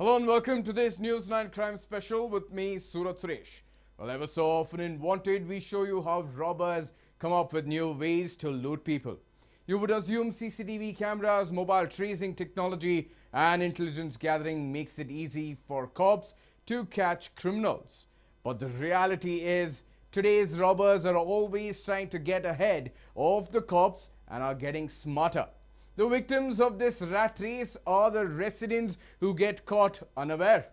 Hello and welcome to this News 9 Crime Special with me, Surat Suresh. Well, ever so often in Wanted, we show you how robbers come up with new ways to loot people. You would assume CCTV cameras, mobile tracing technology and intelligence gathering makes it easy for cops to catch criminals. But the reality is, today's robbers are always trying to get ahead of the cops and are getting smarter. The victims of this rat race are the residents who get caught unaware.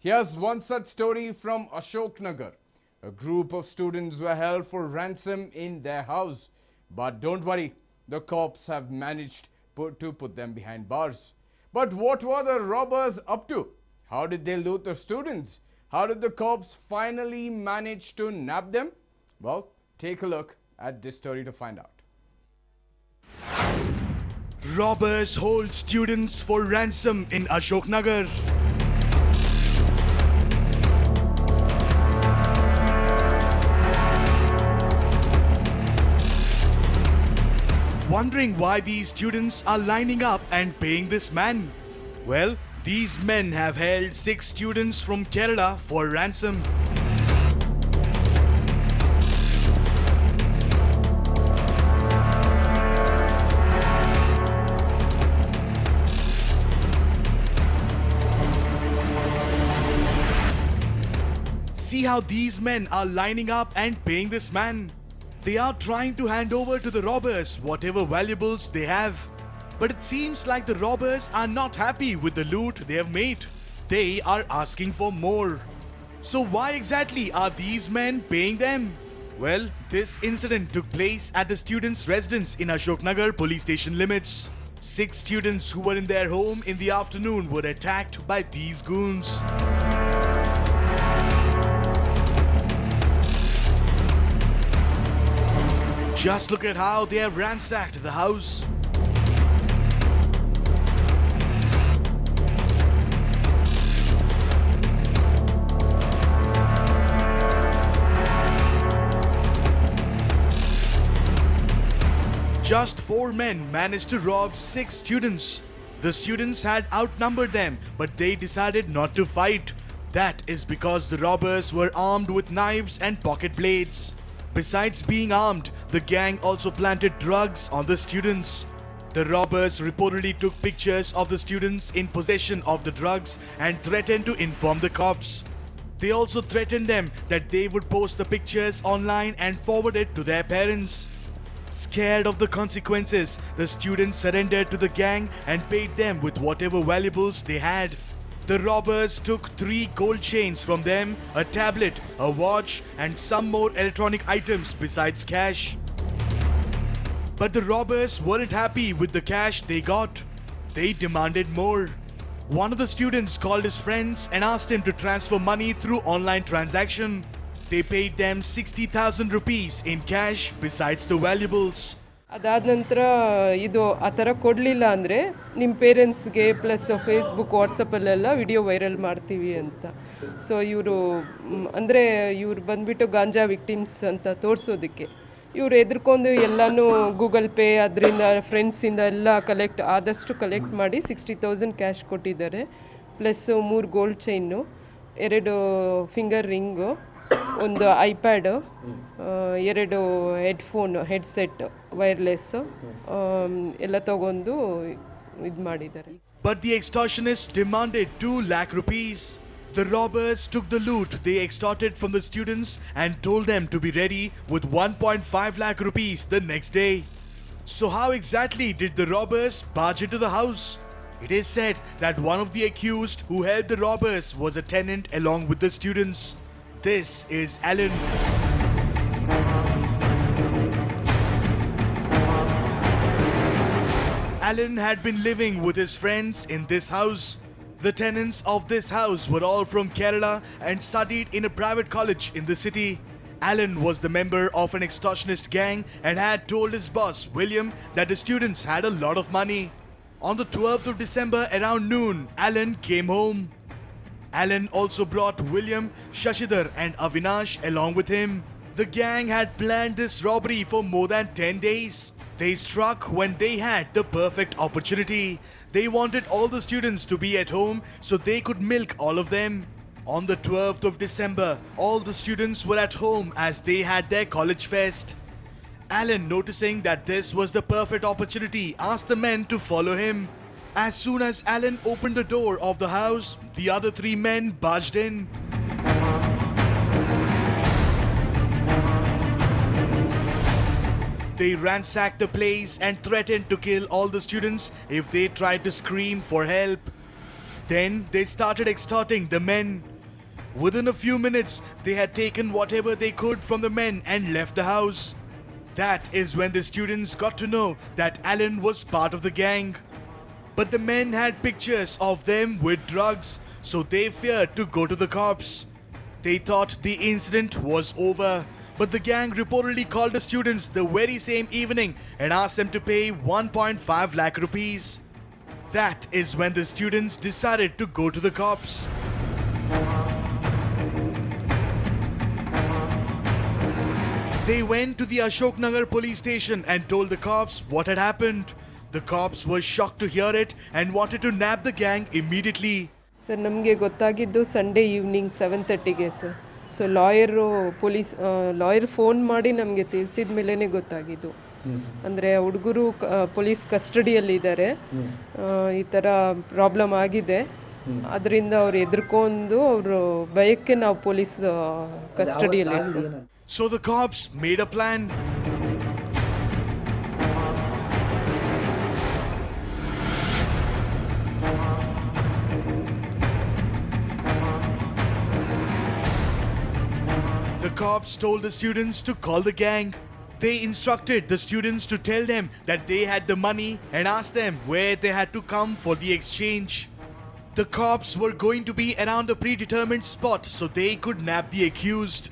Here's one such story from Ashoknagar. A group of students were held for ransom in their house. But don't worry, the cops have managed to put them behind bars. But what were the robbers up to? How did they loot the students? How did the cops finally manage to nab them? Well, take a look at this story to find out. Robbers hold students for ransom in Ashoknagar. Wondering why these students are lining up and paying this man? Well, these men have held 6 students from Kerala for ransom. See how these men are lining up and paying this man. They are trying to hand over to the robbers whatever valuables they have. But it seems like the robbers are not happy with the loot they have made. They are asking for more. So why exactly are these men paying them? Well, this incident took place at the students' residence in Ashoknagar police station limits. 6 students who were in their home in the afternoon were attacked by these goons. Just look at how they have ransacked the house. Just 4 men managed to rob 6 students. The students had outnumbered them, but they decided not to fight. That is because the robbers were armed with knives and pocket blades. Besides being armed, the gang also planted drugs on the students. The robbers reportedly took pictures of the students in possession of the drugs and threatened to inform the cops. They also threatened them that they would post the pictures online and forward it to their parents. Scared of the consequences, the students surrendered to the gang and paid them with whatever valuables they had. The robbers took 3 gold chains from them, a tablet, a watch, and some more electronic items besides cash. But the robbers weren't happy with the cash they got. They demanded more. One of the students called his friends and asked him to transfer money through online transaction. They paid them 60,000 rupees in cash besides the valuables. ಅದಾದ ನಂತರ ಇದು ಆ ಥರ ಕೊಡಲಿಲ್ಲ ಅಂದರೆ ನಿಮ್ಮ ಪೇರೆಂಟ್ಸ್ಗೆ plus Facebook ವಾಟ್ಸಪ್ಪಲ್ಲೆಲ್ಲ video viral ಮಾಡ್ತೀವಿ ಅಂತ. ಸೊ ಇವರು ಅಂದರೆ ಇವ್ರು ಬಂದುಬಿಟ್ಟು ಗಾಂಜಾ ವಿಕ್ಟಿಮ್ಸ್ ಅಂತ ತೋರಿಸೋದಕ್ಕೆ ಇವ್ರು ಎದ್ರುಕೊಂಡು ಎಲ್ಲನೂ ಗೂಗಲ್ ಪೇ ಅದರಿಂದ ಫ್ರೆಂಡ್ಸಿಂದ ಎಲ್ಲ ಆದಷ್ಟು ಕಲೆಕ್ಟ್ ಮಾಡಿ 60,000 ಕ್ಯಾಶ್ ಕೊಟ್ಟಿದ್ದಾರೆ. Plus 3 gold chain, 2 finger ring, ಒಂದು ಐಪ್ಯಾಡು, 2 ಹೆಡ್ಫೋನ್ ಹೆಡ್ಸೆಟ್ ವೈರ್ಲೆಸ್ ಎಲ್ಲ ತಗೊಂಡು ಇದು ಮಾಡಿದ್ದಾರೆ. But the extortionists demanded 2 lakh rupees. The robbers took the loot they extorted from the students and told them to be ready with 1.5 lakh rupees the next day. So how exactly did the robbers barge into the house? It is said that one of the accused who helped the robbers was a tenant along with the students. This is Alan. Alan had been living with his friends in this house. The tenants of this house were all from Kerala and studied in a private college in the city. Alan was the member of an extortionist gang and had told his boss, William, that the students had a lot of money. On the 12th of December around noon, Alan came home. Alan also brought William, Shashidhar and Avinash along with him. The gang had planned this robbery for more than 10 days. They struck when they had the perfect opportunity. They wanted all the students to be at home so they could milk all of them. On the 12th of December, all the students were at home as they had their college fest. Alan, noticing that this was the perfect opportunity, asked the men to follow him. As soon as Alan opened the door of the house, the other 3 men barged in. They ransacked the place and threatened to kill all the students if they tried to scream for help. Then they started extorting the men. Within a few minutes, they had taken whatever they could from the men and left the house. That is when the students got to know that Alan was part of the gang. But the men had pictures of them with drugs, so they feared to go to the cops. They thought the incident was over. But the gang reportedly called the students the very same evening and asked them to pay 1.5 lakh rupees. That is when the students decided to go to the cops. They went to the Ashok Nagar police station and told the cops what had happened. The cops were shocked to hear it and wanted to nab the gang immediately. Sir ನಮಗೆ ಗೊತ್ತಾಗಿದ್ದು Sunday evening 7:30ಗೆ sir. So lawyer phone ಮಾಡಿ ನಮಗೆ ತಿಳಿಸಿದ ಮೇಲೇ ಗೊತ್ತಾಗಿದ್ದು. ಅಂದರೆ ಹುಡುಗರು ಪೊಲೀಸ್ ಕಸ್ಟಡಿಯಲ್ಲಿದ್ದಾರೆ, ಈ ಥರ ಪ್ರಾಬ್ಲಮ್ ಆಗಿದೆ, ಅದರಿಂದ ಅವ್ರು ಎದುರ್ಕೊಂಡು ಅವರು ಭಯಕ್ಕೆ ನಾವು police ಕಸ್ಟಡಿಯಲ್ಲಿ. So the cops made a plan. The cops told the students to call the gang. They instructed the students to tell them that they had the money and asked them where they had to come for the exchange. The cops were going to be around a predetermined spot so they could nab the accused.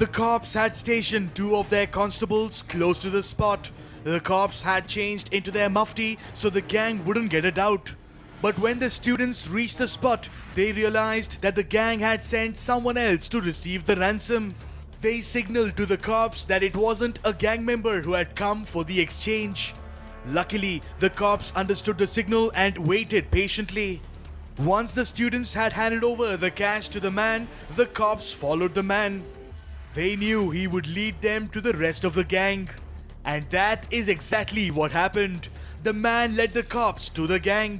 The cops had stationed 2 of their constables close to the spot. The cops had changed into their mufti so the gang wouldn't get a doubt. But when the students reached the spot, they realized that the gang had sent someone else to receive the ransom. They signaled to the cops that it wasn't a gang member who had come for the exchange. Luckily, the cops understood the signal and waited patiently. Once the students had handed over the cash to the man, the cops followed the man. They knew he would lead them to the rest of the gang. And that is exactly what happened. The man led the cops to the gang.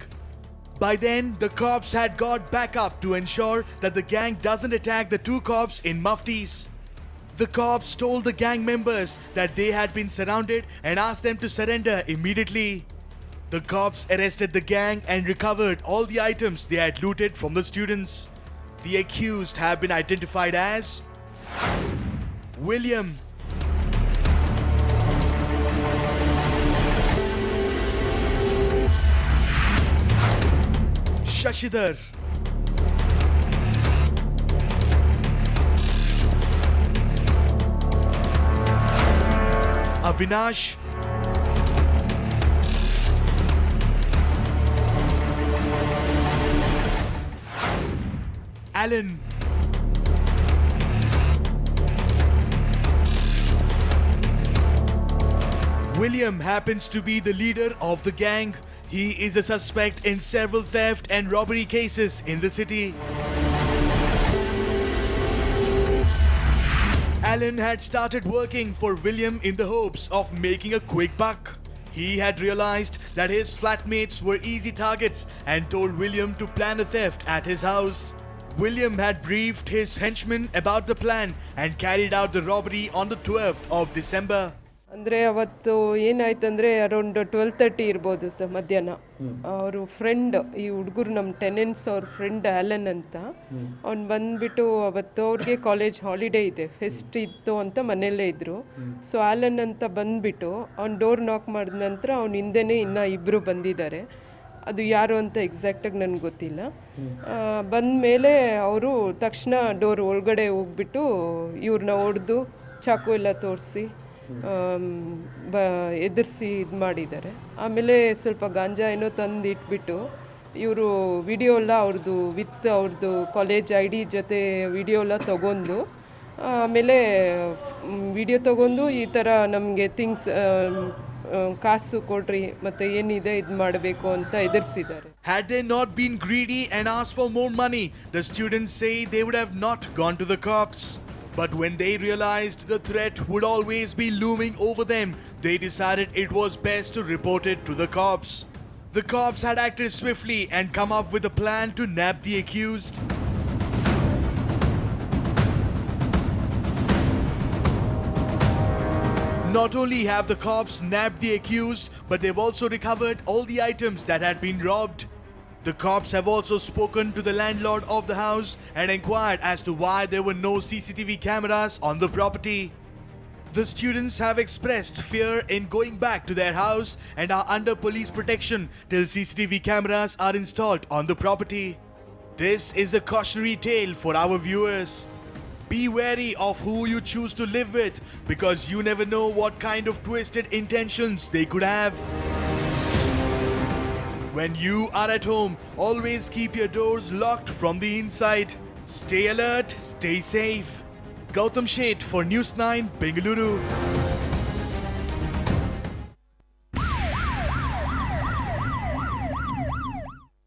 By then, the cops had got back up to ensure that the gang doesn't attack the 2 cops in muftis. The cops told the gang members that they had been surrounded and asked them to surrender immediately. The cops arrested the gang and recovered all the items they had looted from the students. The accused have been identified as William, Shashidhar, Avinash, Alan, William happens to be the leader of the gang. He is a suspect in several theft and robbery cases in the city. Alan had started working for William in the hopes of making a quick buck. He had realized that his flatmates were easy targets and told William to plan a theft at his house. William had briefed his henchmen about the plan and carried out the robbery on the 12th of December. ಅಂದರೆ ಅವತ್ತು ಏನಾಯ್ತಂದರೆ around 12:30 ಇರ್ಬೋದು sir ಮಧ್ಯಾಹ್ನ. ಅವರು friend, ಈ ಹುಡುಗರು ನಮ್ಮ tenants ಅವ್ರ friend Allen ಅಂತ, ಅವ್ನು ಬಂದುಬಿಟ್ಟು ಅವತ್ತು ಅವ್ರಿಗೆ ಕಾಲೇಜ್ ಹಾಲಿಡೇ ಇದೆ, ಫೆಸ್ಟ್ ಇತ್ತು ಅಂತ ಮನೆಯಲ್ಲೇ ಇದ್ದರು. ಸೊ ಆ್ಯಲನ್ ಅಂತ ಬಂದುಬಿಟ್ಟು ಅವ್ನು ಡೋರ್ ನಾಕ್ ಮಾಡಿದ ನಂತರ ಅವ್ನ ಹಿಂದೆನೇ ಇನ್ನೂ 2 ಬಂದಿದ್ದಾರೆ. ಅದು ಯಾರು ಅಂತ ಎಕ್ಸಾಕ್ಟಾಗಿ ನನಗೆ ಗೊತ್ತಿಲ್ಲ. ಬಂದ ಮೇಲೆ ಅವರು ತಕ್ಷಣ ಡೋರ್ ಒಳಗಡೆ ಹೋಗ್ಬಿಟ್ಟು ಇವ್ರನ್ನ ಹೊಡೆದು ಚಾಕು ಎಲ್ಲ ತೋರಿಸಿ ಎದುರಿಸಿ ಇದು ಮಾಡಿದ್ದಾರೆ. ಆಮೇಲೆ ಸ್ವಲ್ಪ ಗಾಂಜಾ ಏನೋ ತಂದು ಇಟ್ಬಿಟ್ಟು ಇವರು ವಿಡಿಯೋ ಎಲ್ಲ ಅವ್ರದ್ದು ವಿತ್ ಅವ್ರದ್ದು ಕಾಲೇಜ್ ID ಜೊತೆ ವಿಡಿಯೋ ಎಲ್ಲ ತೊಗೊಂಡು ಆಮೇಲೆ ವಿಡಿಯೋ ತಗೊಂಡು ಈ ಥರ ನಮಗೆ ಥಿಂಗ್ಸ್ ಕಾಸು ಕೊಡ್ರಿ ಮತ್ತು ಏನಿದೆ ಇದು ಮಾಡಬೇಕು ಅಂತ ಎದುರಿಸಿದ್ದಾರೆ. Had they not been greedy and asked for more money, the students say they would have not gone to the cops. But when they realized the threat would always be looming over them, they decided it was best to report it to the cops. The cops had acted swiftly and come up with a plan to nab the accused. Not only have the cops nabbed the accused, but they've also recovered all the items that had been robbed. The cops have also spoken to the landlord of the house and inquired as to why there were no CCTV cameras on the property. The students have expressed fear in going back to their house and are under police protection till CCTV cameras are installed on the property. This is a cautionary tale for our viewers. Be wary of who you choose to live with, because you never know what kind of twisted intentions they could have. When you are at home, always keep your doors locked from the inside. Stay alert, stay safe. Gautam Sheth for News 9, Bengaluru.